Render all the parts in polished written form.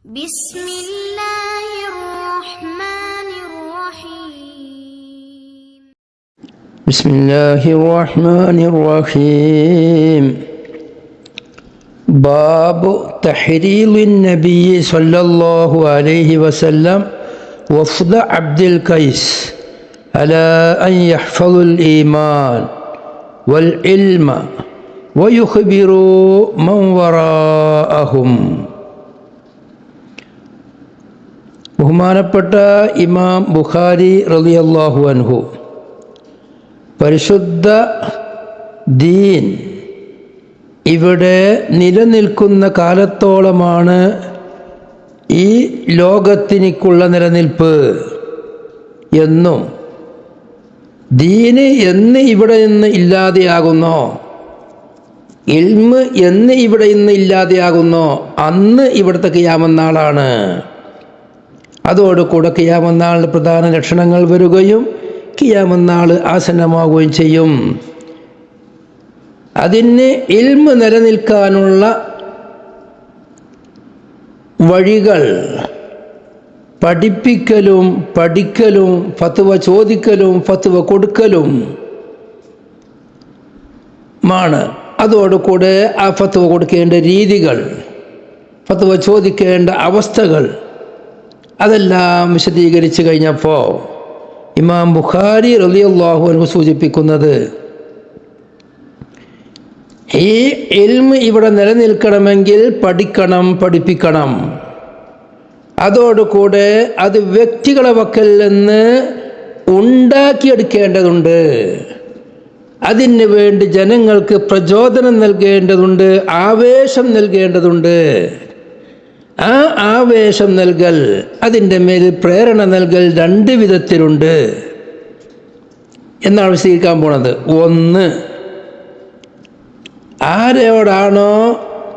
بسم الله الرحمن الرحيم بسم الله الرحمن الرحيم باب تحريض النبي صلى الله عليه وسلم وفد عبد القيس على أن يحفظوا الإيمان والعلم ويخبروا من وراءهم. ബഹുമാനപ്പെട്ട ഇമാം ബുഖാരി റളിയല്ലാഹു അൻഹു പരിശുദ്ധ ദീൻ ഇവിടെ നിലനിൽക്കുന്ന കാലത്തോളമാണ് ഈ ലോകത്തിനിക്കുള്ള നിലനിൽപ്പ് എന്നും ദീന് എന്ന് ഇവിടെ നിന്ന് ഇല്ലാതെയാകുന്നോ, ഇൽമ് എന്ന് ഇവിടെ നിന്ന് ഇല്ലാതെയാകുന്നോ അന്ന് ഇവിടുത്തെ ഖിയാമത്ത് നാളാണ്. അതോടുകൂടെ ഖിയാമത്ത് നാളിൻ്റെ പ്രധാന ലക്ഷണങ്ങൾ വരികയും ഖിയാമത്ത് നാൾ ആസന്നമാവുകയും ചെയ്യും. അതിന് ഇൽമ് നിലനിൽക്കാനുള്ള വഴികൾ പഠിപ്പിക്കലും പഠിക്കലും ഫത്വ ചോദിക്കലും ഫത്വ കൊടുക്കലും മാണ്. അതോടുകൂടെ ആ ഫത്വ കൊടുക്കേണ്ട രീതികൾ, ഫത്വ ചോദിക്കേണ്ട അവസ്ഥകൾ അതെല്ലാം വിശദീകരിച്ച് കഴിഞ്ഞപ്പോൾ ഇമാം ബുഖാരി റളിയല്ലാഹു അൻഹു സൂചിപ്പിക്കുന്നത്, ഈ ഇൽമ് ഇവിടെ നിലനിൽക്കണമെങ്കിൽ പഠിക്കണം, പഠിപ്പിക്കണം. അതോടുകൂടെ അത് വ്യക്തികളെ പക്കൽ നിന്ന് ഉണ്ടാക്കിയെടുക്കേണ്ടതുണ്ട്. അതിന് വേണ്ടി ജനങ്ങൾക്ക് പ്രചോദനം നൽകേണ്ടതുണ്ട്, ആവേശം നൽകേണ്ടതുണ്ട്. ആ ആവേശം നൽകൽ, അതിൻ്റെ മേൽ പ്രേരണ നൽകൽ രണ്ട് വിധത്തിലുണ്ട് എന്നാണ് വിശദീകരിക്കാൻ പോണത്. ഒന്ന്, ആരോടാണോ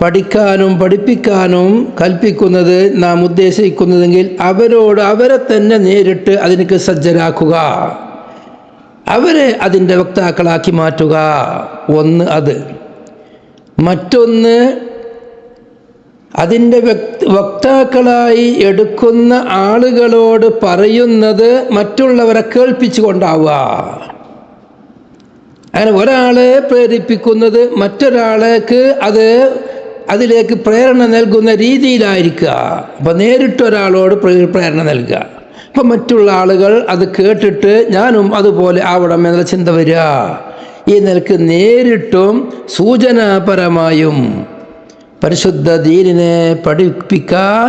പഠിക്കാനും പഠിപ്പിക്കാനും കൽപ്പിക്കുന്നത് നാം ഉദ്ദേശിക്കുന്നതെങ്കിൽ അവരോട് അവരെ തന്നെ നേരിട്ട് അതിനൊക്കെ സജ്ജരാക്കുക, അവരെ അതിൻ്റെ വക്താക്കളാക്കി മാറ്റുക. ഒന്ന് അത്. മറ്റൊന്ന്, അതിൻ്റെ വക്താക്കളായി എടുക്കുന്ന ആളുകളോട് പറയുന്നത് മറ്റുള്ളവരെ കേൾപ്പിച്ചു കൊണ്ടാവുക. അങ്ങനെ ഒരാളെ പ്രേരിപ്പിക്കുന്നത് മറ്റൊരാൾക്ക് അതിലേക്ക് പ്രേരണ നൽകുന്ന രീതിയിലായിരിക്കുക. അപ്പം നേരിട്ടൊരാളോട് പ്രേരണ നൽകുക. അപ്പം മറ്റുള്ള ആളുകൾ അത് കേട്ടിട്ട് ഞാനും അതുപോലെ ആവണം എന്ന ചിന്ത വരിക. ഈ നിലക്ക് നേരിട്ടും സൂചനാപരമായും പരിശുദ്ധ ദീനിനെ പഠിപ്പിക്കാൻ,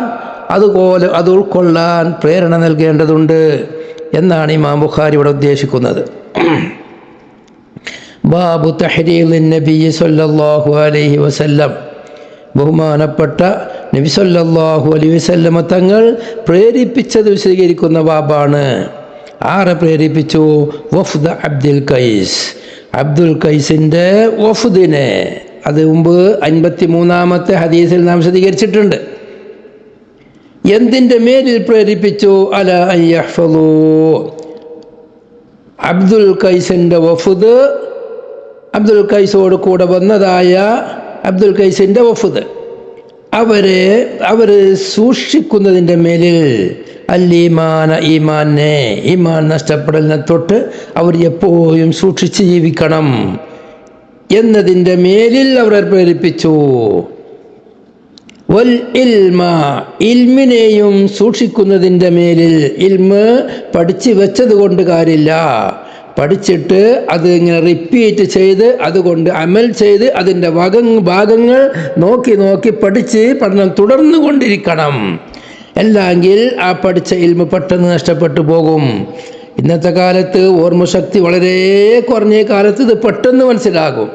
അതുപോലെ അത് ഉൾക്കൊള്ളാൻ പ്രേരണ നൽകേണ്ടതുണ്ട് എന്നാണ് ഇമാം ബുഖാരി ഇവിടെ ഉദ്ദേശിക്കുന്നത്. ബാബു തഹ്രീലിൻ നബി സല്ലല്ലാഹു അലൈഹി വസല്ലം, ബഹുമാനപ്പെട്ട നബി സല്ലല്ലാഹു അലൈഹി വസല്ലമ തങ്ങൾ പ്രേരിപ്പിച്ചത് വിശദീകരിക്കുന്ന ബാബാണ്. ആരെ പ്രേരിപ്പിച്ചു? വഫ്ദ അബ്ദുൽ ഖൈസ്, അബ്ദുൽ ഖൈസിൻ്റെ വഫ്ദിനെ. അത് മുമ്പ് 53-ാമത്തെ ഹദീസിൽ നാം വിശദീകരിച്ചിട്ടുണ്ട്. എന്തിൻ്റെ മേലിൽ പ്രേരിപ്പിച്ചു? അല അൻ യഹ്ഫളൂ, അബ്ദുൽ ഖൈസിൻ്റെ വഫ്ദ്, അബ്ദുൽ ഖൈസോട് കൂടെ വന്നതായ അബ്ദുൽ ഖൈസിൻ്റെ വഫ്ദ്, അവർ സൂക്ഷിക്കുന്നതിൻ്റെ മേലിൽ അല്ലീമാന, ഈമാനെ, ഈമാൻ നഷ്ടപ്പെടലിനെ തൊട്ട് അവർ എപ്പോഴും സൂക്ഷിച്ച് ജീവിക്കണം എന്നതിൻ്റെ മേലിൽ അവർ പ്രേരിപ്പിച്ചു. വൽ ഇൽമ, ഇൽമിനെയും സൂക്ഷിക്കുന്നതിൻ്റെ മേലിൽ. ഇൽമ് പഠിച്ച് വെച്ചത് കൊണ്ട് കാര്യമില്ല, പഠിച്ചിട്ട് അത് ഇങ്ങനെ റിപ്പീറ്റ് ചെയ്ത് അതുകൊണ്ട് അമൽ ചെയ്ത് അതിൻ്റെ ഭാഗങ്ങൾ നോക്കി നോക്കി പഠിച്ച് പഠനം തുടർന്നു കൊണ്ടിരിക്കണം. അല്ലെങ്കിൽ ആ പഠിച്ച ഇൽമ് പെട്ടെന്ന് നഷ്ടപ്പെട്ടു പോകും. ഇന്നത്തെ കാലത്ത് ഓർമ്മശക്തി വളരെ കുറഞ്ഞ കാലത്ത് ഇത് പെട്ടെന്ന് മനസ്സിലാകും.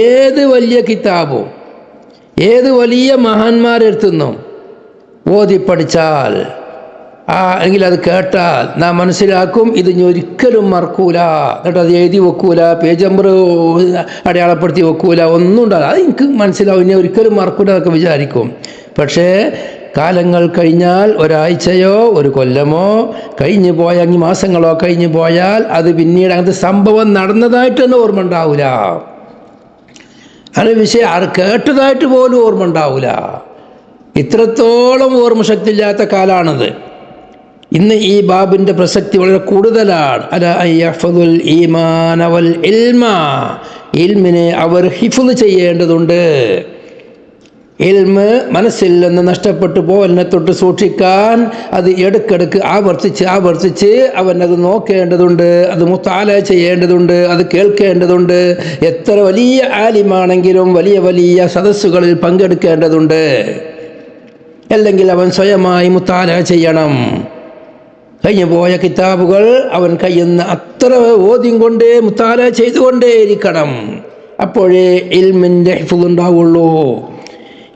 ഏത് വലിയ കിതാബും ഏത് വലിയ മഹാന്മാരെടുത്തുനിന്നും ഓതി പഠിച്ചാൽ എങ്കിൽ അത് കേട്ടാൽ നാം മനസ്സിലാക്കും, ഇത് ഇനി ഒരിക്കലും മറക്കൂല. എന്നിട്ട് അത് എഴുതി വെക്കൂല, പേജ് നമ്പർ അടയാളപ്പെടുത്തി വെക്കൂല, ഒന്നും ഉണ്ടാവില്ല. അത് എനിക്ക് മനസ്സിലാവും, ഇനി ഒരിക്കലും മറക്കൂല എന്നൊക്കെ വിചാരിക്കും. പക്ഷേ കാലങ്ങൾ കഴിഞ്ഞാൽ, ഒരാഴ്ചയോ ഒരു കൊല്ലമോ കഴിഞ്ഞു പോയാൽ, മാസങ്ങളോ കഴിഞ്ഞു പോയാൽ അത് പിന്നീട് അങ്ങനത്തെ സംഭവം നടന്നതായിട്ട് തന്നെ ഓർമ്മ ഉണ്ടാവില്ല. അങ്ങനെ വിഷയം കേട്ടതായിട്ട് പോലും ഓർമ്മ ഉണ്ടാവില്ല. ഇത്രത്തോളം ഓർമ്മശക്തി ഇല്ലാത്ത കാലാണത്. ഇന്ന് ഈ ബാബിൻ്റെ പ്രസക്തി വളരെ കൂടുതലാണ്. ഇൽമിനെ അവർ ഹിഫ്ള് ചെയ്യേണ്ടതുണ്ട്. ഇൽമ് മനസ്സിൽ നിന്ന് നഷ്ടപ്പെട്ടു പോവലിനെ തൊട്ട് സൂക്ഷിക്കാൻ അത് ഇടയ്ക്കിടയ്ക്ക് ആവർത്തിച്ച് അവൻ അത് നോക്കേണ്ടതുണ്ട്, അത് മുത്താല ചെയ്യേണ്ടതുണ്ട്, അത് കേൾക്കേണ്ടതുണ്ട്. എത്ര വലിയ ആലിമാണെങ്കിലും വലിയ വലിയ സദസ്സുകളിൽ പങ്കെടുക്കേണ്ടതുണ്ട്. അല്ലെങ്കിൽ അവൻ സ്വയമായി മുത്താല ചെയ്യണം. കഴിഞ്ഞു പോയ കിതാബുകൾ അവൻ കഴിയുന്ന അത്ര ഓദ്യം കൊണ്ടേ മുത്താല ചെയ്തുകൊണ്ടേയിരിക്കണം. അപ്പോഴേ ഇൽമിൻ്റെ ഹിഫ്ള് ഉണ്ടാവുള്ളൂ.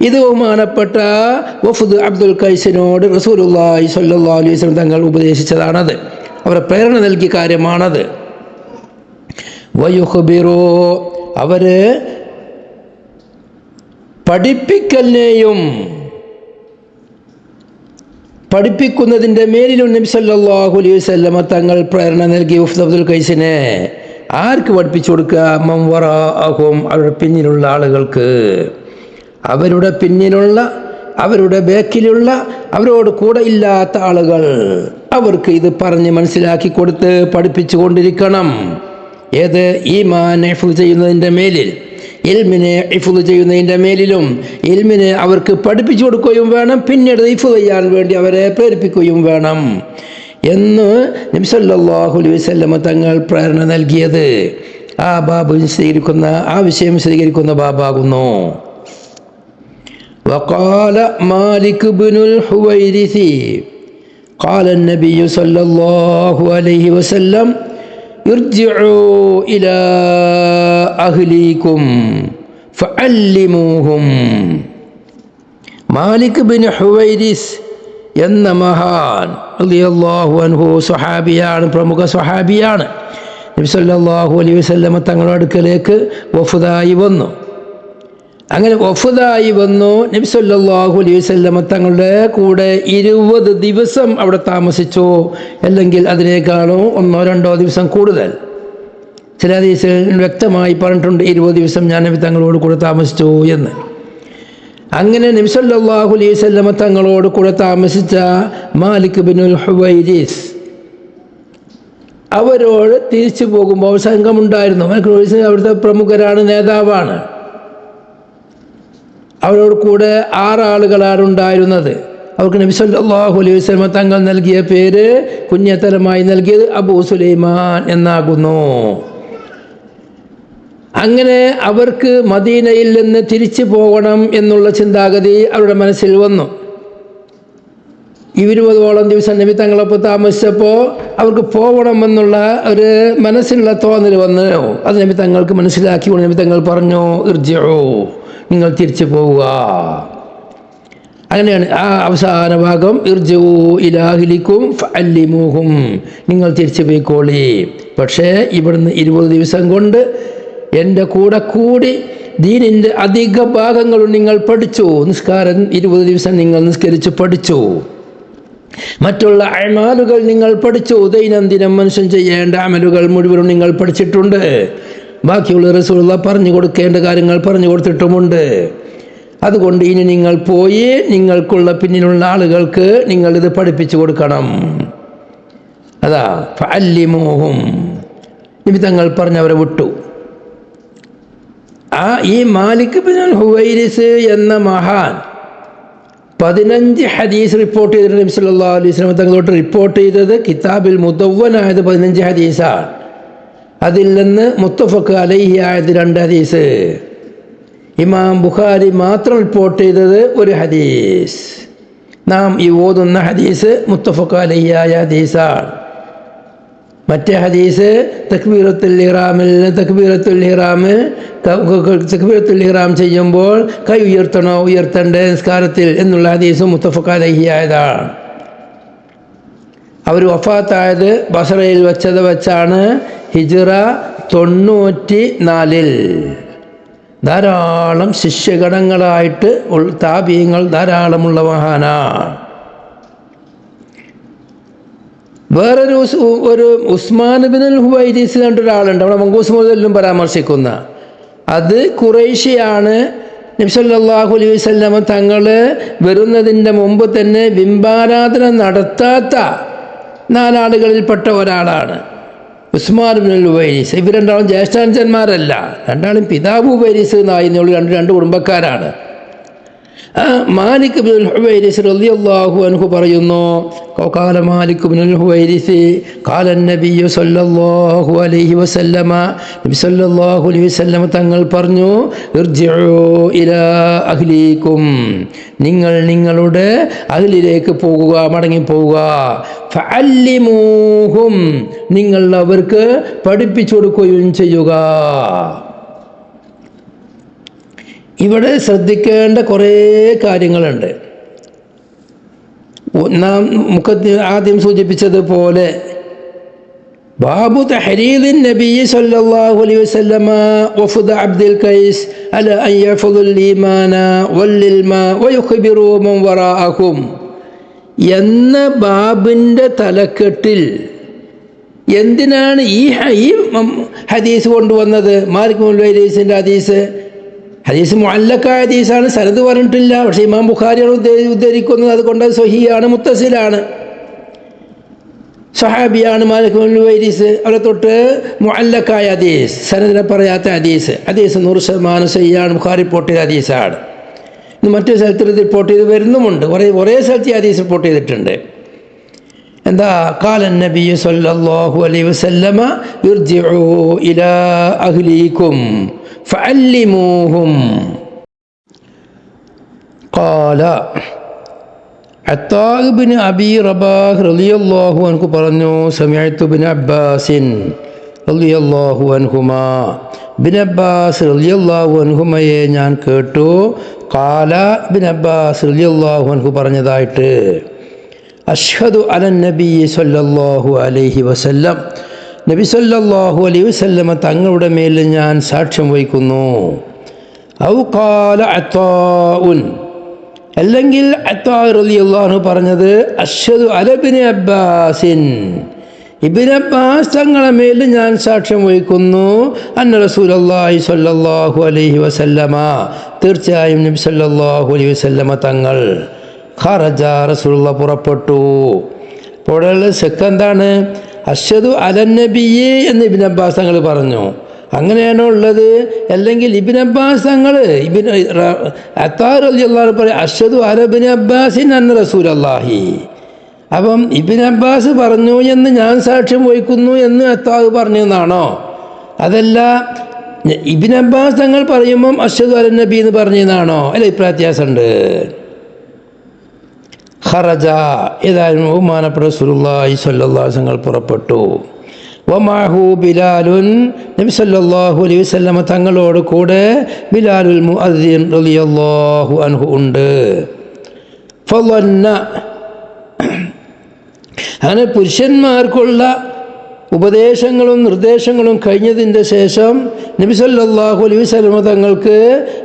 ഇത് ബഹുമാനപ്പെട്ട വഫദ് അബ്ദുൽ ഖൈസിനോട് റസൂലുള്ളാഹി സ്വല്ലല്ലാഹു അലൈഹി വസല്ലം തങ്ങൾ ഉപദേശിച്ചതാണത്. അവരെ പ്രേരണ നൽകിയ കാര്യമാണത്. വയുഖ്ബിറു, അവര് പഠിപ്പിക്കലിനെയും പഠിപ്പിക്കുന്നതിൻ്റെ മേലിലും നബി സല്ലല്ലാഹു അലൈഹി വസല്ലം തങ്ങൾ പ്രേരണ നൽകി വഫദ് അബ്ദുൽ ഖൈസിനെ. ആർക്ക് പഠിപ്പിച്ചു കൊടുക്കുക? മൻ വറാഅഹും, അവരുടെ പിന്നിലുള്ള ആളുകൾക്ക്. അവരുടെ പിന്നിലുള്ള, അവരുടെ ബേക്കിലുള്ള, അവരോട് കൂടെ ഇല്ലാത്ത ആളുകൾ, അവർക്ക് ഇത് പറഞ്ഞ് മനസ്സിലാക്കി കൊടുത്ത് പഠിപ്പിച്ചു കൊണ്ടിരിക്കണം. ഏത്? ഈമാൻ ഹിഫ്ള് ചെയ്യുന്നതിൻ്റെ മേലിൽ, ഇൽമിനെ ഹിഫ്ള് ചെയ്യുന്നതിൻ്റെ മേലിലും ഇൽമിനെ അവർക്ക് പഠിപ്പിച്ചു കൊടുക്കുകയും വേണം, പിന്നീട് ഹിഫ്ള് ചെയ്യാൻ വേണ്ടി അവരെ പ്രേരിപ്പിക്കുകയും വേണം എന്ന് നബി സല്ലല്ലാഹു അലൈഹി വസല്ലം തങ്ങൾ പ്രേരണ നൽകിയത് ആ ബാബ് വിശദീകരിക്കുന്ന, ആ വിഷയം വിശദീകരിക്കുന്ന ബാബാകുന്നു. وقال مالك بن الحويرث قال النبي صلى الله عليه وسلم ارجعوا إلى أهليكم فعلموهم. മാലിക് ബിൻ ഹുവൈരിസ് എന്ന മഹാൻ റളിയല്ലാഹു അൻഹു സ്വഹാബിയാണ്, പ്രമുഖ സ്വഹാബിയാണ്. നബി സല്ലല്ലാഹു അലൈഹി വസല്ലം തങ്ങളുടെ അടുക്കലേക്ക് വഫദായി വന്നു. അങ്ങനെ വഫദായി വന്നു. നബി സല്ലല്ലാഹു അലൈഹി വസല്ലം തങ്ങളുടെ കൂടെ 20 ദിവസം അവിടെ താമസിച്ചു. അല്ലെങ്കിൽ അതിനേക്കാളും 1-2 ദിവസം കൂടുതൽ. ചില ഹദീസുകളിൽ വ്യക്തമായി പറഞ്ഞിട്ടുണ്ട് 20 ദിവസം ഞാൻ നബി തങ്ങളോട് കൂടെ താമസിച്ചു എന്ന്. അങ്ങനെ നബി സല്ലല്ലാഹു അലൈഹി വസല്ലം തങ്ങളോട് കൂടെ താമസിച്ച മാലിക് ബിനുൽ ഹുവൈരിസ് അവരോട് തിരിച്ചു പോകുമ്പോൾ സംഘമുണ്ടായിരുന്നു. മാലിക് ഹുവൈരിസ് അവിടുത്തെ പ്രമുഖരാണ്, നേതാവാണ്. അവരോട് കൂടെ 6 ആളുകളാണ് ഉണ്ടായിരുന്നത്. അവർക്ക് നബി സല്ലല്ലാഹു അലൈഹി വസല്ലം തങ്ങൾ നൽകിയ പേര്, കുഞ്ഞത്തലമായി നൽകിയത് അബൂ സുലൈമാൻ എന്നാകുന്നു. അങ്ങനെ അവർക്ക് മദീനയിൽ നിന്ന് തിരിച്ചു പോകണം എന്നുള്ള ചിന്താഗതി അവരുടെ മനസ്സിൽ വന്നു. 20ഓളം ദിവസം നബി തങ്ങളൊപ്പം താമസിച്ചപ്പോൾ അവർക്ക് പോകണമെന്നുള്ള ഒരു മനസ്സിലുള്ള തോന്നൽ വന്നു. അത് നബി തങ്ങൾക്ക് മനസ്സിലാക്കിക്കൊണ്ട് നബി തങ്ങൾ പറഞ്ഞു, ഇർജിഉ, നിങ്ങൾ തിരിച്ചു പോവുക. അങ്ങനെയാണ് ആ അവസാന ഭാഗം, ഇർജിഉ ഇലാ അഹ്ലിക്കും ഫഅല്ലിമൂഹും, നിങ്ങൾ തിരിച്ചു പോയിക്കോളി. പക്ഷേ ഇവിടുന്ന് 20 ദിവസം കൊണ്ട് എൻ്റെ കൂടെ കൂടി ദീനിൻ്റെ അധിക ഭാഗങ്ങളും നിങ്ങൾ പഠിച്ചു. നിസ്കാരം 20 ദിവസം നിങ്ങൾ നിസ്കരിച്ച് പഠിച്ചു. മറ്റുള്ള അമാലുകൾ നിങ്ങൾ പഠിച്ചു. ദൈനംദിനം മനുഷ്യൻ ചെയ്യേണ്ട അമലുകൾ മുഴുവനും നിങ്ങൾ പഠിച്ചിട്ടുണ്ട്. ബാക്കിയുള്ള റസൂലുള്ളാഹി പറഞ്ഞു കൊടുക്കേണ്ട കാര്യങ്ങൾ പറഞ്ഞു കൊടുത്തിട്ടുമുണ്ട്. അതുകൊണ്ട് ഇനി നിങ്ങൾ പോയി നിങ്ങൾക്കുള്ള പിന്നിലുള്ള ആളുകൾക്ക് നിങ്ങളിത് പഠിപ്പിച്ചു കൊടുക്കണം. അതാ ഫഅല്ലിമൂഹും, നബി തങ്ങൾ പറഞ്ഞവരെ വിട്ടു. ഈ മാലിക് ബിൻ ഹുവൈരിസ് എന്ന മഹാൻ 15 ഹദീസ് റിപ്പോർട്ട് ചെയ്തിട്ട് നബി സല്ലല്ലാഹു അലൈഹി വസല്ലം തങ്ങളോട്ട് റിപ്പോർട്ട് ചെയ്തത് കിതാബിൽ മുദവ്വനായത് 15 ഹദീസാണ്. അതിൽ നിന്ന് മുത്തഫഖ് അലൈഹി ആയത് 2 ഹദീസ്. ഇമാം ബുഖാരി മാത്രം റിപ്പോർട്ട് ചെയ്തത് 1 ഹദീസ്. നാം ഈ ഓതുന്ന ഹദീസ് മുത്തഫഖ് അലൈഹി ആയ ഹദീസാണ്. മറ്റേ ഹദീസ് തക്ബീറത്തുൽ ഇഹ്റാം ചെയ്യുമ്പോൾ കൈ ഉയർത്തണോ ഉയർത്തണ്ടേ നിസ്കാരത്തിൽ എന്നുള്ള ഹദീസും മുത്തഫഖ് അലൈഹി ആയതാണ്. അവർ വഫാത്തായത് ബസറയിൽ വെച്ചാണ് ഹിജ്റ 94. ധാരാളം ശിഷ്യഗണങ്ങളായിട്ട് താബീങ്ങൾ ധാരാളമുള്ള മഹാനാണ്. വേറൊരു ഉസ്മാൻ ഇബ്നുൽ ഹുവൈരിസ് കണ്ടൊരാളുണ്ട്, അവിടെ മങ്കൂസ് മുതലും പരാമർശിക്കുന്ന. അത് ഖുറൈശിയാണ്. നബി സല്ലല്ലാഹു അലൈഹി വസല്ലമ തങ്ങൾ വരുന്നതിൻ്റെ മുമ്പ് തന്നെ ബിംബാരാധന നടത്താത്ത 4 ആളുകളിൽപ്പെട്ട ഒരാളാണ് ഉസ്മാൻ ഇബ്നുൽ ഉവൈരിസ്. ഇവർ രണ്ടാളും ജ്യേഷ്ഠാനുജന്മാരല്ല, രണ്ടാളും പിതാവ് ഉവൈരിസ് എന്നായിരുന്നുള്ളൂ, രണ്ട് കുടുംബക്കാരാണ്. മാലിക് ഇബ്നുൽ ഹുവൈരിസ് റളിയല്ലാഹു അൻഹു പറയുന്നു, ഖാല മാലിക് ഇബ്നുൽ ഹുവൈരിസ് ഖാല നബിയ്യു സല്ലല്ലാഹു അലൈഹി വസല്ലമ, നബി സല്ലല്ലാഹു അലൈഹി വസല്ലമ തങ്ങൾ പറഞ്ഞു, ഇർജിഉ ഇലാ അഹ്ലിക്കും, നിങ്ങൾ നിങ്ങളുടെ അഹ്ലിലേക്ക് പോകുക, മടങ്ങിപ്പോവുക. ഫഅല്ലിമൂഹും, നിങ്ങൾ അവർക്ക് പഠിപ്പിച്ചു കൊടുക്കുകയും ചെയ്യുക. ഇവിടെ ശ്രദ്ധിക്കേണ്ട കുറേ കാര്യങ്ങളുണ്ട്. നാം ആദ്യം സൂചിപ്പിച്ചതുപോലെ ബാബു തഹരീദിൻ നബി സല്ലല്ലാഹു അലൈഹി വസല്ലമ വഫദ അബ്ദുൽ ഖൈസ് അല അൻ യഫദുൽ ഈമാന വൽ ഇൽമ വയുഖ്ബിറു മൻ വറാഅഹും എന്ന ബാബിൻ്റെ തലക്കെട്ടിൽ എന്തിനാണ് ഈ ഹദീസ് കൊണ്ടുവന്നത്? മാലിക് ഇബ്നുൽ ഹുവൈരിസിൻ്റെ ഹദീസ് മുഅല്ലഖായ ഹദീസാണ്, സനദ് പറഞ്ഞിട്ടില്ല. പക്ഷേ ഇമാം ബുഖാരിയാണ് ഉദ്ധരിക്കുന്നത്, അതുകൊണ്ട് സ്വഹീഹാണ്, മുത്തസിലാണ്, സഹാബിയാണ് മാലിക് ഇബ്നുൽ ഹുവൈരിസ്. അവരെ തൊട്ട് മുഅല്ലഖായ ഹദീസ്, സനദിനെ പറയാത്ത ഹദീസ് 100% സ്വഹീഹാണ്, ബുഖാരി റിപ്പോർട്ട് ചെയ്ത ഹദീസാണ്. ഇന്ന് മറ്റു സ്ഥലത്ത് റിപ്പോർട്ട് ചെയ്ത് വരുന്നുമുണ്ട്, ഒരേ സ്ഥലത്ത് ഹദീസ് റിപ്പോർട്ട് ചെയ്തിട്ടുണ്ട്. എന്താ? ഖാല നബി സല്ലല്ലാഹു അലൈഹി വസല്ലമ ഇർജിഉ ഇലാ അഹ്ലിക്കും ഫഅല്ലിമൂഹും. ഖാല അത്താ ഇബ്നു അബീ റബാഹ് റളിയല്ലാഹു അൻഹു പറഞ്ഞു, സമിഅ്തു ഇബ്നു അബ്ബാസിൻ റളിയല്ലാഹു അൻഹുമാ, ഇബ്നു അബ്ബാസ് റളിയല്ലാഹു അൻഹുമയെ ഞാൻ കേട്ടു. ഖാല ഇബ്നു അബ്ബാസ് റളിയല്ലാഹു അൻഹു പറഞ്ഞതായിട്ട്, അഷ്ഹദു അലൻ നബി സല്ലല്ലാഹു അലൈഹി വസല്ലം, നബി സല്ലല്ലാഹു അലൈഹി വസല്ലമ തങ്ങളുടെ മേൽ ഞാൻ സാക്ഷ്യം വഹിക്കുന്നു. ഔ ഖാല അത്താഉൻ, അല്ലെങ്കിൽ അത്താ റളിയല്ലാഹു അൻഹു പറഞ്ഞത് അഷ്ഹദു അല ഇബ്നു അബ്ബാസിൻ, ഇബ്നു അബ്ബാസ് തങ്ങളുടെ മേൽ ഞാൻ സാക്ഷ്യം വഹിക്കുന്നു. അന്ന റസൂലുള്ളാഹി സ്വല്ലല്ലാഹു അലൈഹി വസല്ലമ, തീർച്ചയായും നബി സല്ലല്ലാഹു അലൈഹി വസല്ലമ തങ്ങൾ, ഖറജ, റസൂലുള്ളാഹി പുറപ്പെട്ടു. അപ്പോഴുള്ള ശക്ക് എന്താണ്? അഷ്ഹദു അലൻ നബിയ്യ് എന്ന് ഇബ്നു അബ്ബാസ് തങ്ങൾ പറഞ്ഞു, അങ്ങനെയാണോ ഉള്ളത്? അല്ലെങ്കിൽ ഇബ്നു അബ്ബാസ് തങ്ങൾ അത്താ റളിയല്ലാഹു അൻഹു പറയും അഷ്ഹദു അല ഇബ്നു അബ്ബാസിൻ അന്ന റസൂലുള്ളാഹി. അപ്പം ഇബ്നു അബ്ബാസ് പറഞ്ഞു എന്ന് ഞാൻ സാക്ഷ്യം വഹിക്കുന്നു എന്ന് അത്താ പറഞ്ഞു എന്നാണോ? അതല്ല, ഇബ്നു അബ്ബാസ് തങ്ങൾ പറയുമ്പം അഷ്ഹദു അലൻ നബി എന്ന് പറഞ്ഞതാണോ? അല്ല, ഇപ്രായ വ്യത്യാസമുണ്ട്. ഖറജ, ഏതായാലും ബഹുമാനപ്പെട്ട റസൂലുള്ളാഹി സ്വല്ലല്ലാഹു അലൈഹി വസല്ലം പുറപ്പെട്ടു. വമാഹു ബിലാലുൻ, നബി സല്ലല്ലാഹു അലൈഹി വസല്ലം തങ്ങളോട് കൂടെ ബിലാലുൽ മുഅദ്ദിൻ റളിയല്ലാഹു അൻഹു ഉണ്ട്. ഫളന്ന, അങ്ങനെ പുരുഷന്മാർക്കുള്ള ഉപദേശങ്ങളും നിർദ്ദേശങ്ങളും കഴിഞ്ഞതിൻ്റെ ശേഷം നബി സല്ലല്ലാഹു അലൈഹി വസല്ലം തങ്ങൾക്ക്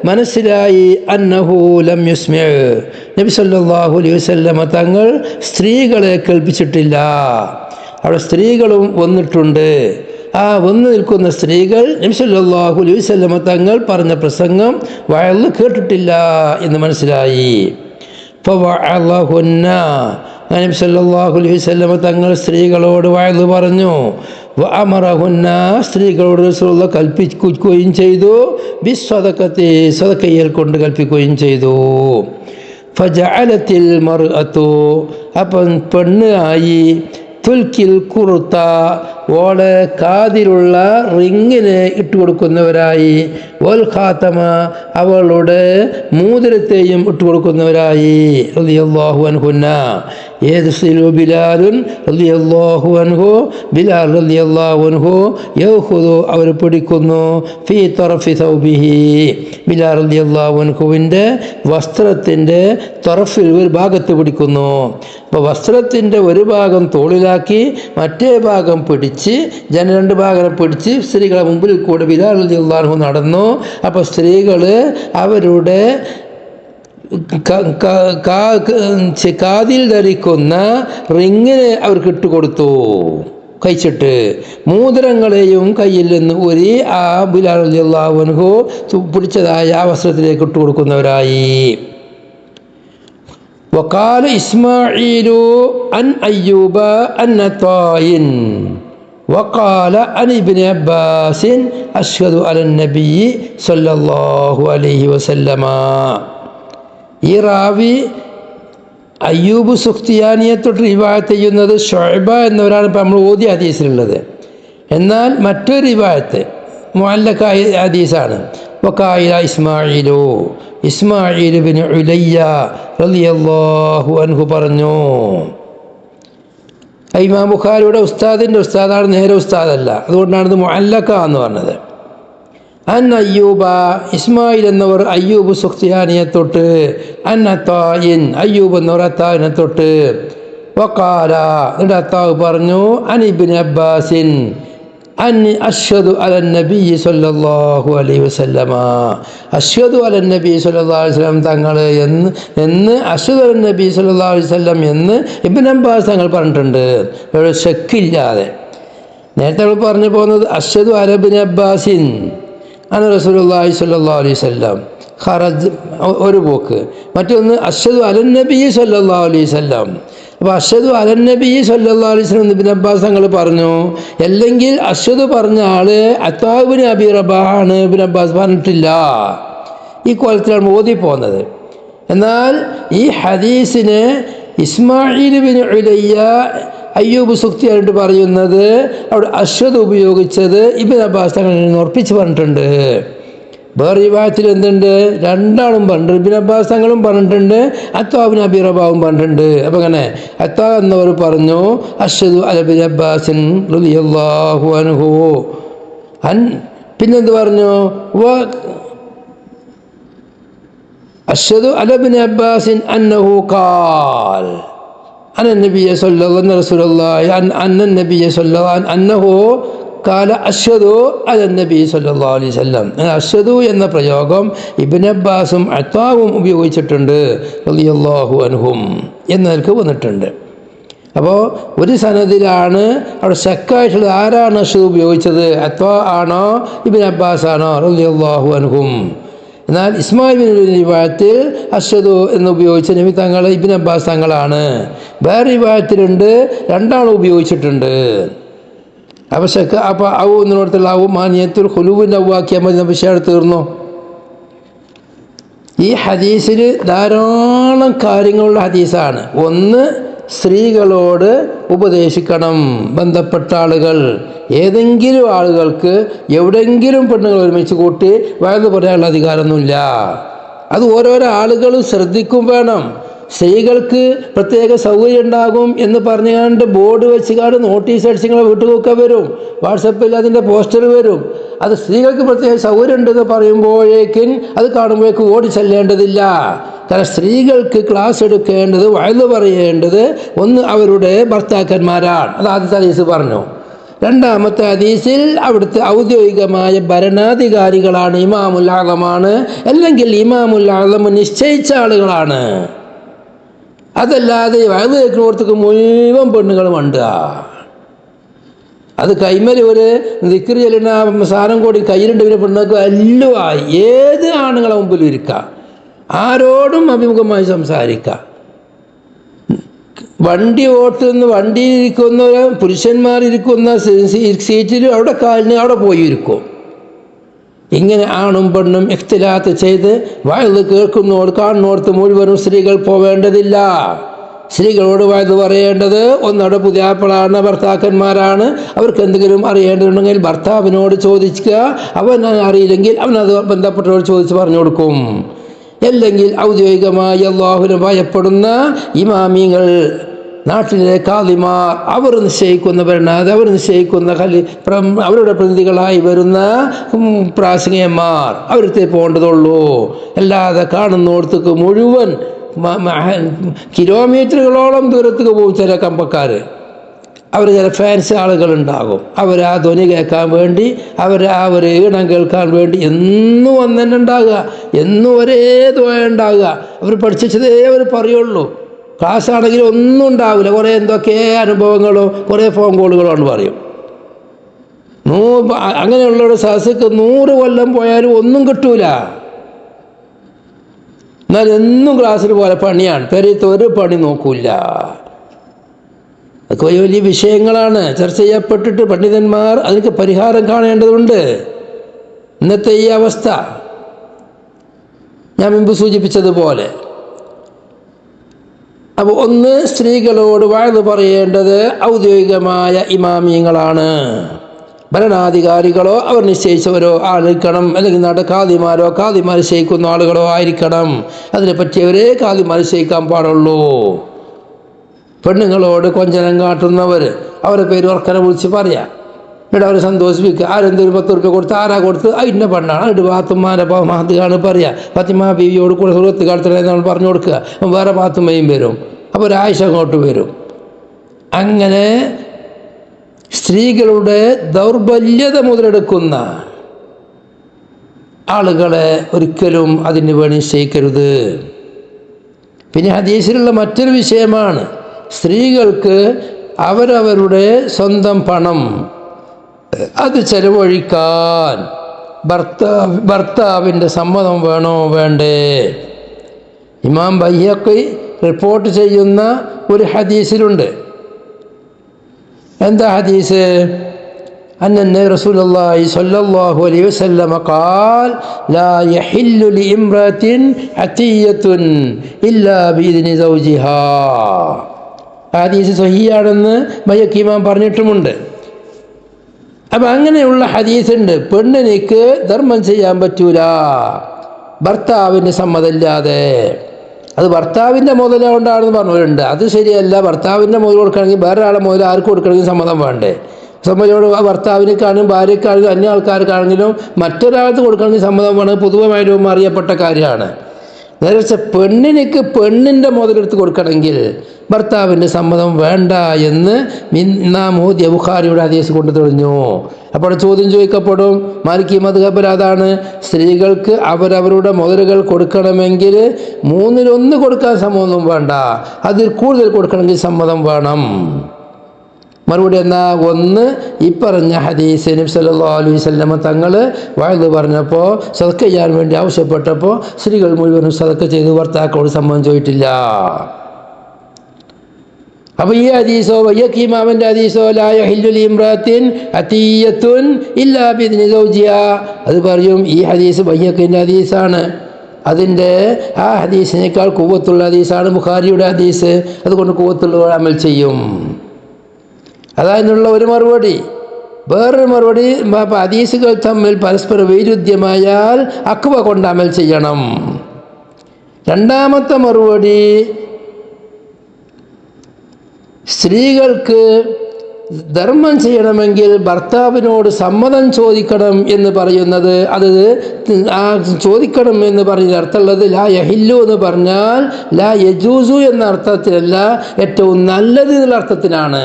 മനസ്സിലായി അന്നഹു ലം യുസ്മിഅ, നബി സല്ലല്ലാഹു അലൈഹി വസല്ലം തങ്ങൾ സ്ത്രീകളെ കേൾപ്പിച്ചിട്ടില്ല. അവിടെ സ്ത്രീകളും വന്നിട്ടുണ്ട്. ആ വന്നു നിൽക്കുന്ന സ്ത്രീകൾ നബി സല്ലല്ലാഹു അലൈഹി വസല്ലം തങ്ങൾ പറഞ്ഞ പ്രസംഗം വഅള് കേട്ടിട്ടില്ല എന്ന് മനസ്സിലായി. ഫവഅളഹുന്ന, നബി സല്ലല്ലാഹു അലൈഹി വസല്ലം തങ്ങൾ സ്ത്രീകളോട് വഅള് പറഞ്ഞു. വഅമറഹുന്ന, സ്ത്രീകളോട് റസൂലുള്ളാഹി കൽപ്പിക്കുകയും ചെയ്തു. ബിസ്സദഖത്തി, സദഖയിൽ കൊണ്ട് കൽപ്പിക്കുകയും ചെയ്തു. ഫജഅലത്തിൽ മർഅതു, അപ്പം പെണ്ണ് ആയി, തുൽക്കിൽ കുറുത്ത, ഓളെ കാതിലുള്ള റിങ്ങിന് ഇട്ടുകൊടുക്കുന്നവരായി, വൽ ഖാതമ, അവളുടെ മോതിരത്തെയും ഇട്ടുകൊടുക്കുന്നവരായി. റളിയല്ലാഹു അൻഹുന്ന, ഏത് ബിലാലുൻ റളിയല്ലാഹു അൻഹു, ബിലാൽ റളിയല്ലാഹു അൻഹു യഖുദു, അവർ പിടിക്കുന്നു, ഫീ തറഫി സൗബിഹി, ബിലാൽ റളിയല്ലാഹു അൻഹുവിൻ്റെ വസ്ത്രത്തിൻ്റെ തറഫിൽ ഒരു ഭാഗത്ത് പിടിക്കുന്നു. അപ്പോൾ വസ്ത്രത്തിൻ്റെ ഒരു ഭാഗം തോളിലാക്കി മറ്റേ ഭാഗം പിടിച്ച്, രണ്ട് ഭാഗം പിടിച്ച് സ്ത്രീകളെ മുമ്പിൽ കൂടെ ബിലാൽ റളിയല്ലാഹു അൻഹു നടന്നു. അപ്പോൾ സ്ത്രീകൾ അവരുടെ കാതിൽ ധരിക്കുന്ന റിങ്ങിന് അവർക്ക് ഇട്ടുകൊടുത്തു. കഴിച്ചിട്ട് മോതിരങ്ങളെയും കയ്യിൽ നിന്ന് ഊരി ആ ബിലാൽ റളിയല്ലാഹു അൻഹു പിടിച്ചതായ ആ വസ്ത്രത്തിലേക്ക് ഇട്ട് കൊടുക്കുന്നവരായി. وقال إسماعيل عن أيوب النطاء وقال عن ابن عباس أشهد على النبي صلى الله عليه وسلم. ഈ റാവി അയ്യൂബ് സുഖ്തിയാനിയെ തൊട്ട് റിവായത്ത് ചെയ്യുന്നത് ഷുഅബ എന്നവരാണ് ഇപ്പോൾ നമ്മൾ ഓതിയ ഹദീസിലുള്ളത്. എന്നാൽ മറ്റൊരു റിവായത്ത് മുഅല്ലഖായ ഹദീസാണ്. വഖാല ഇസ്മാഈലു ഇസ്മാഈൽ ബിൻ ഉലയ്യ റളിയല്ലാഹു അൻഹു പറഞ്ഞു. ഇമാം ബുഖാരിയുടെ ഉസ്താദിൻ്റെ ഉസ്താദാണ്, നേരെ ഉസ്താദല്ല, അതുകൊണ്ടാണ് ഇത് മുഅല്ലഖ എന്ന് പറഞ്ഞത്. അൻ അയ്യൂബ ഇസ്മായിൽ എന്നവർ അയ്യൂബ് സുഖ്തിയാനിയെ തൊട്ട്, അൻ അത്തായിൻ അയ്യൂബ് എന്നവർ അത്താവിനെ തൊട്ട്, വഖാല എന്നിട്ട് അത്താവ് പറഞ്ഞു, അൻ ഇബ്നു അബ്ബാസിൻ അന്നി അഷ്ഹദു അലൻ നബി സല്ലല്ലാഹു അലൈഹി വസല്ലമ അഷ്ഹദു അലൻ നബി സല്ലല്ലാഹു അലൈഹി വസല്ലം തങ്ങൾ എന്ന് അഷ്ഹദു അലൻ നബി സല്ലല്ലാഹു അലൈഹി വസല്ലം എന്ന് ഇബ്നു അബ്ബാസ് തങ്ങൾ പറഞ്ഞിട്ടുണ്ട്, ഒരു ശക്കില്ലാതെ. നേരത്തെ നമ്മൾ പറഞ്ഞു പോകുന്നത് അഷ്ഹദു അല ഇബ്നു അബ്ബാസിൻ അന റസൂലുള്ളാഹി സ്വല്ലല്ലാഹു അലൈഹി വസല്ലം ഖറജ് ഒരു പോക്ക്, മറ്റൊന്ന് അഷ്ഹദു അലൻ നബി സ്വല്ലല്ലാഹു അലൈഹി വസല്ലം. അപ്പോൾ അഷ്ഹദു അലൻ നബി സ്വല്ലല്ലാഹു അലൈഹി വസല്ലം ഇബ്നു അബ്ബാസ് തങ്ങൾ പറഞ്ഞു. അല്ലെങ്കിൽ അഷ്ഹദു പറഞ്ഞ ആള് അത്താ ഇബ്നു അബീ റബാഹാണ്, ഇബ്നു അബ്ബാസ് പറഞ്ഞിട്ടില്ല. ഈ കോലത്തിലാണ് ഓതി പോകുന്നത്. എന്നാൽ ഈ ഹദീസിന് ഇസ്മാഈൽ ബിൻ ഉലയ്യ അയ്യൂബ് സുഖ്തിയായിട്ട് പറയുന്നത് അവിടെ അഷ്ഹദു ഉപയോഗിച്ചത് ഇബ്നു അബ്ബാസ് തങ്ങൾ ഉറപ്പിച്ച് പറഞ്ഞിട്ടുണ്ട്. വേറെ റിവായത്തിൽ എന്തുണ്ട്, രണ്ടാളും പറഞ്ഞിട്ടുണ്ട്. ഇബ്നു അബ്ബാസ് തങ്ങളും പറഞ്ഞിട്ടുണ്ട്, അത്താ ഇബ്നു അബീ റബാഹും പറഞ്ഞിട്ടുണ്ട്. അപ്പം അങ്ങനെ അത്താ എന്നവർ പറഞ്ഞു അഷ്ഹദു അല ഇബ്നു അബ്ബാസിൻ റളിയല്ലാഹു അൻഹു. പിന്നെന്ത് പറഞ്ഞു, അഷ്ഹദു അല ഇബ്നു അബ്ബാസിൻ അന്നഹു ഖാൽ അന്ന നബിയ സല്ലല്ലാഹു റസൂലുള്ളാഹി അന്ന നബിയ സല്ലല്ലാഹു അന്നഹു ഖാല അഷ്ഹദു അല നബി സല്ലല്ലാഹു അലൈഹി വസല്ലം. അഷ്ഹദു എന്ന പ്രയോഗം ഇബ്നു അബ്ബാസും അത്താവും ഉപയോഗിച്ചിട്ടുണ്ട് റളിയല്ലാഹു അൻഹും എന്നതിലേക്ക് വന്നിട്ടുണ്ട്. അപ്പോൾ ഒരു സനദിലാണ് അവിടെ ശക്കായിട്ടുള്ളത്, ആരാണ് അഷ്ഹദു ഉപയോഗിച്ചത്, അത്താ ആണോ ഇബ്നു അബ്ബാസ് ആണോ റളിയല്ലാഹു അൻഹും. എന്നാൽ ഇസ്മായിൽ ബിൻ റിവായത്തിൽ അഷ്ഹദു എന്ന് ഉപയോഗിച്ച നബി തങ്ങൾ ഇബ്നു അബ്ബാസ് തങ്ങളാണ്. വേറെ റിവായത്തിലുണ്ട് രണ്ടാളും ഉപയോഗിച്ചിട്ടുണ്ട്. അപ്പോൾ അപ്പോൾ ഔ എന്നിടത്തുള്ള ഔ മാനിയത്തുൽ ഖുലൂബിൻ്റെ ഔവാക്കിയാൽ മതി, വിഷയം തീർന്നു. ഈ ഹദീസിൽ ധാരാളം കാര്യങ്ങളുള്ള ഹദീസാണ്. ഒന്ന്, സ്ത്രീകളോട് ഉപദേശിക്കണം. ബന്ധപ്പെട്ട ആളുകൾ, ഏതെങ്കിലും ആളുകൾക്ക് എവിടെയെങ്കിലും പെണ്ണുങ്ങൾ ഒരുമിച്ച് കൂട്ടി വയത് പറയാനുള്ള അധികാരമൊന്നുമില്ല. അത് ഓരോരോ ആളുകളും ശ്രദ്ധിക്കും വേണം. സ്ത്രീകൾക്ക് പ്രത്യേക സൗകര്യം ഉണ്ടാകും എന്ന് പറഞ്ഞുകൊണ്ട് ബോർഡ് വെച്ചുകൊണ്ട് നോട്ടീസ് അടിച്ചിങ്ങളെ വീട്ടിലൊക്കെ വരും, വാട്സപ്പിൽ അതിൻ്റെ പോസ്റ്റർ വരും. അത് സ്ത്രീകൾക്ക് പ്രത്യേക സൗകര്യം ഉണ്ടെന്ന് പറയുമ്പോഴേക്കും അത് കാണുമ്പോഴേക്കും ഓടി ചെല്ലേണ്ടതില്ല. കാരണം സ്ത്രീകൾക്ക് ക്ലാസ് എടുക്കേണ്ടത്, വയത് പറയേണ്ടത് ഒന്ന് അവരുടെ ഭർത്താക്കന്മാരാണ്. അത് ആദ്യത്തെ ഹദീസ് പറഞ്ഞു. രണ്ടാമത്തെ ഹദീസിൽ അവിടുത്തെ ഔദ്യോഗികമായ ഭരണാധികാരികളാണ്, ഇമാമുൽ ആളമാണ്, അല്ലെങ്കിൽ ഇമാമുൽ ആളം നിശ്ചയിച്ച ആളുകളാണ്. അതല്ലാതെ വയത് കേൾക്കുന്നവർക്ക് മുഴുവൻ പെണ്ണുങ്ങളും ഉണ്ട്. അത് കൈമൽ ഒരു ദിക്ർ ചെല്ലുന്ന സാധനം കൂടി കയ്യിലുണ്ട്, പിന്നെ പെണ്ണുങ്ങൾക്ക് എല്ലുമായി ഏത് ആണുങ്ങളെ മുമ്പിലും ഇരിക്കാം, ആരോടും അഭിമുഖമായി സംസാരിക്കാം. വണ്ടി ഓട്ടുന്ന വണ്ടിയിലിരിക്കുന്ന പുരുഷന്മാരിരിക്കുന്ന സീറ്റിൽ അവിടെ കാലിന് അവിടെ പോയിരിക്കും. ഇങ്ങനെ ആണും പെണ്ണും ഇഖ്തിലാത്ത് ചെയ്ത് വയത് കേൾക്കുന്നോട് കാണുന്നോടത്ത് മുഴുവനും സ്ത്രീകൾ പോവേണ്ടതില്ല. സ്ത്രീകളോട് വയത് പറയേണ്ടത് ഒന്നവിടെ പുതിയാപ്പിളാണ്, ഭർത്താക്കന്മാരാണ്. അവർക്ക് എന്തെങ്കിലും അറിയേണ്ടതുണ്ടെങ്കിൽ ഭർത്താവിനോട് ചോദിക്കുക. അവൻ അറിയില്ലെങ്കിൽ അവനത് ബന്ധപ്പെട്ടവരോട് ചോദിച്ച് പറഞ്ഞു കൊടുക്കും. അല്ലെങ്കിൽ ഔദ്യോഗികമായി അല്ലാഹുവിനെ ഭയപ്പെടുന്ന ഇമാമിങ്ങൾ, നാട്ടിലെ കാദിമാർ, അവർ നിശ്ചയിക്കുന്ന ഭരണാധി, അവർ നിശ്ചയിക്കുന്ന അവരുടെ പ്രതിനിധികളായി വരുന്ന പ്രാസംഗികന്മാർ, അവരുടെ പോകേണ്ടതുള്ളൂ. അല്ലാതെ കാണുന്നിടത്തേക്ക് മുഴുവൻ കിലോമീറ്ററുകളോളം ദൂരത്തേക്ക് പോകും ചില കമ്പക്കാർ. അവർ ചില ഫാൻസ് ആളുകളുണ്ടാകും, അവർ ആ ധ്വനി കേൾക്കാൻ വേണ്ടി, അവർ ആ ഒരു ഈണം കേൾക്കാൻ വേണ്ടി എന്നും ഒന്നെ ഉണ്ടാകുക, എന്നും ഒരേ ധ്വനി ഉണ്ടാകുക. അവർ പഠിച്ചതേ അവർ പറയുള്ളൂ. ക്ലാസ് ആണെങ്കിൽ ഒന്നും ഉണ്ടാവില്ല, കുറേ എന്തൊക്കെ അനുഭവങ്ങളോ കുറേ ഫോൺ കോളുകളോ എന്ന് പറയും. അങ്ങനെയുള്ളവരുടെ സദസ്സക്ക് 100 കൊല്ലം പോയാലും ഒന്നും കിട്ടൂല. എന്നാൽ എന്നും ക്ലാസ്സിൽ പോലെ പണിയാണ്, പെരയത്ത് ഒരു പണി നോക്കൂല. അതൊക്കെ വലിയ വലിയ വിഷയങ്ങളാണ് ചർച്ച ചെയ്യപ്പെട്ടിട്ട് പണ്ഡിതന്മാർ അതിന് പരിഹാരം കാണേണ്ടതുണ്ട്. ഇന്നത്തെ ഈ അവസ്ഥ ഞാൻ മുമ്പ് സൂചിപ്പിച്ചതുപോലെ, അപ്പോൾ ഒന്ന്, സ്ത്രീകളോട് വഅദ് പറയേണ്ടത് ഔദ്യോഗികമായ ഇമാമിയങ്ങളാണ്. ഭരണാധികാരികളോ അവർ നിശ്ചയിച്ചവരോ ആയിരിക്കണം, അല്ലെങ്കിൽ ഖാദിമാരോ ഖാദിമാർ നിശ്ചയിക്കുന്ന ആളുകളോ ആയിരിക്കണം. അതിനെപ്പറ്റിയവരെ ഖാദിമാർ നിശ്ചയിക്കാൻ പാടുള്ളൂ. പെണ്ണുങ്ങളോട് കൊഞ്ചനം കാട്ടുന്നവർ അവരുടെ പേര് ഉറക്കനെ വിളിച്ച് പറയാം, എന്നിട്ട് അവരെ സന്തോഷിപ്പിക്കുക. ആരെന്തൊരു 10 റുപ്യ കൊടുത്ത് ആരാ കൊടുത്ത് അതിൻ്റെ പെണ്ണാണ്, എന്നിട്ട് പാത്തുമാരെ മഹത്താണ് പറയുക. ഫാത്തിമ ബീവിയോട് കൂടെ സുഹൃത്ത് കാലത്തിലെ നമ്മൾ പറഞ്ഞു കൊടുക്കുക. വേറെ പാത്തുമ്മയും വരും, അപ്പോൾ ഒരാഴ്ച അങ്ങോട്ട് വരും. അങ്ങനെ സ്ത്രീകളുടെ ദൗർബല്യത മുതലെടുക്കുന്ന ആളുകളെ ഒരിക്കലും അതിന് വേണ്ടി നിശ്ചയിക്കരുത്. പിന്നെ ഹദീസിലുള്ള മറ്റൊരു വിഷയമാണ്, സ്ത്രീകൾക്ക് അവരവരുടെ സ്വന്തം പണം അത് ചെലവഴിക്കാൻ ഭർത്താവിൻ്റെ സമ്മതം വേണോ വേണ്ടേ? ഇമാം ബൈഹഖി റിപ്പോർട്ട് ചെയ്യുന്ന ഒരു ഹദീസിലുണ്ട്. എന്താ ഹദീസ്? അന്ന റസൂലുള്ളാഹി സ്വല്ലല്ലാഹു അലൈഹി വസല്ലം ഖാൽ ലാ യഹില്ലു ലിഇംറഅത്തിൻ അതിയ്യത്തുൻ ഇല്ലാ ബിഇദ്നി സൗജിഹാ. ഹദീസ് സ്വഹീഹാണെന്ന് ബൈഹഖി ഇമാം പറഞ്ഞിട്ടുമുണ്ട്. അപ്പം അങ്ങനെയുള്ള ഹദീസുണ്ട്, പെണ്ണിനിക്ക് ധർമ്മം ചെയ്യാൻ പറ്റൂല ഭർത്താവിൻ്റെ സമ്മതമില്ലാതെ. അത് ഭർത്താവിൻ്റെ മുതലുകൊണ്ടാണെന്ന് പറഞ്ഞവരുണ്ട്. അത് ശരിയല്ല. ഭർത്താവിൻ്റെ മുതൽ കൊടുക്കണമെങ്കിൽ വേറെ ആളെ മുതൽ ആർക്ക് കൊടുക്കണമെങ്കിൽ സമ്മതം വേണ്ടേ? സമ്മതിയോട് ഭർത്താവിനേക്കാണെങ്കിലും ഭാര്യക്കാണെങ്കിലും അന്യ ആൾക്കാർക്കാണെങ്കിലും മറ്റൊരാൾക്ക് കൊടുക്കണമെങ്കിൽ സമ്മതം വേണം. പൊതുവായിട്ടും അറിയപ്പെട്ട കാര്യമാണ്. നേരെ പെണ്ണിനിക്ക് പെണ്ണിൻ്റെ മുതലെടുത്ത് കൊടുക്കണമെങ്കിൽ ഭർത്താവിൻ്റെ സമ്മതം വേണ്ട എന്ന് ഇമാം ബുഖാരിയുടെ ഹദീസ് കൊണ്ട് തെളിഞ്ഞു. അപ്പോൾ ചോദ്യം ചോദിക്കപ്പെടും, മാലിക്കി മദ്ഹബിൽ അതാണ്, സ്ത്രീകൾക്ക് അവരവരുടെ മുതലുകൾ കൊടുക്കണമെങ്കിൽ 1/3 കൊടുക്കാൻ സമ്മതം വേണ്ട, അതിൽ കൂടുതൽ കൊടുക്കണമെങ്കിൽ സമ്മതം വേണം. മറുപടി എന്നാ? ഒന്ന്, ഈ പറഞ്ഞ ഹദീസ് നബി സല്ലല്ലാഹു അലൈഹി വസല്ലം തങ്ങൾ വഅദ് പറഞ്ഞപ്പോൾ സദഖ ചെയ്യാൻ വേണ്ടി ആവശ്യപ്പെട്ടപ്പോൾ സ്ത്രീകൾ മുഴുവനും സദഖ ചെയ്ത് ഭർത്താക്കളോട് സമ്മതം ചോദിച്ചിട്ടില്ല. അപ്പോൾ ഈ ഹദീസോ ബൈഹഖി ഇമാമിൻ്റെ ഹദീസോ ലാ യഹില്ലു ലിഇംറഅത്തിൻ അതിയ്യത്തുൻ ഇല്ലാ ബിഇദ്നി സൗജിഹാ, അത് പറയും ഈ ഹദീസ് ബൈഹഖിൻ്റെ ഹദീസാണ്. അതിൻ്റെ ആ ഹദീസിനേക്കാൾ ഖുവ്വത്തുള്ള ഹദീസാണ് ബുഖാരിയുടെ ഹദീസ്. അതുകൊണ്ട് ഖുവ്വത്തുള്ള അമൽ ചെയ്യും. അതായതിനുള്ള ഒരു മറുപടി. വേറൊരു മറുപടി, ഹദീസുകൾ തമ്മിൽ പരസ്പര വൈരുദ്ധ്യമായാൽ അഖ്വ കൊണ്ട് അമൽ ചെയ്യണം. രണ്ടാമത്തെ മറുപടി, സ്ത്രീകൾക്ക് ധർമ്മം ചെയ്യണമെങ്കിൽ ഭർത്താവിനോട് സമ്മതം ചോദിക്കണം എന്ന് പറയുന്നത്, അത് ആ ചോദിക്കണം എന്ന് പറയുന്ന അർത്ഥമുള്ളത് ലാ യഹില്ലു എന്ന് പറഞ്ഞാൽ ലാ യജൂസു എന്ന അർത്ഥത്തിലല്ല, ഏറ്റവും നല്ലത് എന്നുള്ള അർത്ഥത്തിനാണ്.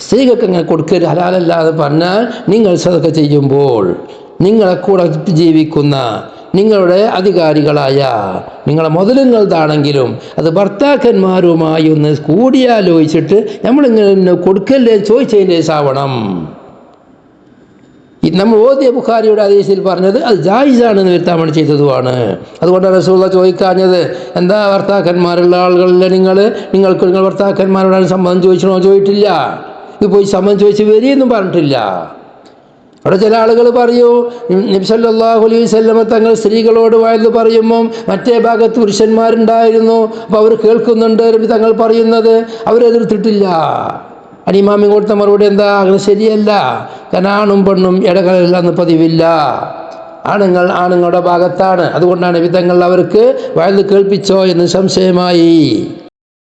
സ്ത്രീകൾക്ക് അങ്ങനെ കൊടുക്കരുത്, ഹലാലല്ല എന്ന് പറഞ്ഞാൽ നിങ്ങൾ സദഖ ചെയ്യുമ്പോൾ നിങ്ങളെ കൂടെ ജീവിക്കുന്ന നിങ്ങളുടെ അധികാരികളായ നിങ്ങളെ മുതലുങ്ങളതാണെങ്കിലും അത് ഭർത്താക്കന്മാരുമായി ഒന്ന് കൂടിയാലോചിച്ചിട്ട് നമ്മളിങ്ങനെ കൊടുക്കല്ലേ ചോദിച്ചതിൻ്റെ സാവണം. നമ്മൾ ഓതിയ ബുഖാരിയുടെ ഹദീസിൽ പറഞ്ഞത് അത് ജായിസാണെന്ന് വരുത്താൻ വേണ്ടി ചെയ്തതുമാണ്. അതുകൊണ്ടാണ് റസൂലുള്ളാഹി ചോദിക്കാഞ്ഞത്, എന്താ ഭർത്താക്കന്മാരുള്ള ആളുകളിലെ നിങ്ങൾക്ക് നിങ്ങൾ ഭർത്താക്കന്മാരോടാണ് സമ്മതം ചോദിച്ചണോ? ചോദിച്ചിട്ടില്ല. ഇത് പോയി സമ്മതം ചോദിച്ച് വരിയെന്നും പറഞ്ഞിട്ടില്ല. അവിടെ ചില ആളുകൾ പറയൂ, നബി സല്ലല്ലാഹു അലൈഹി വസല്ലം തങ്ങൾ സ്ത്രീകളോട് വഅദ് പറയുമ്പം മറ്റേ ഭാഗത്ത് പുരുഷന്മാരുണ്ടായിരുന്നു, അപ്പോൾ അവർ കേൾക്കുന്നുണ്ട് തങ്ങൾ പറയുന്നത്, അവരെതിർത്തിട്ടില്ല. ഇമാമി കൊടുത്ത മറുപടി എന്താ? അങ്ങനെ ശരിയല്ല. കാരണം ആണും പെണ്ണും ഇടകലല്ലാന്ന് പതിവില്ല. ആണുങ്ങളുടെ ഭാഗത്താണ്. അതുകൊണ്ടാണ് നബി തങ്ങൾ അവർക്ക് വഅദ് കേൾപ്പിച്ചോ എന്ന് സംശയമായി.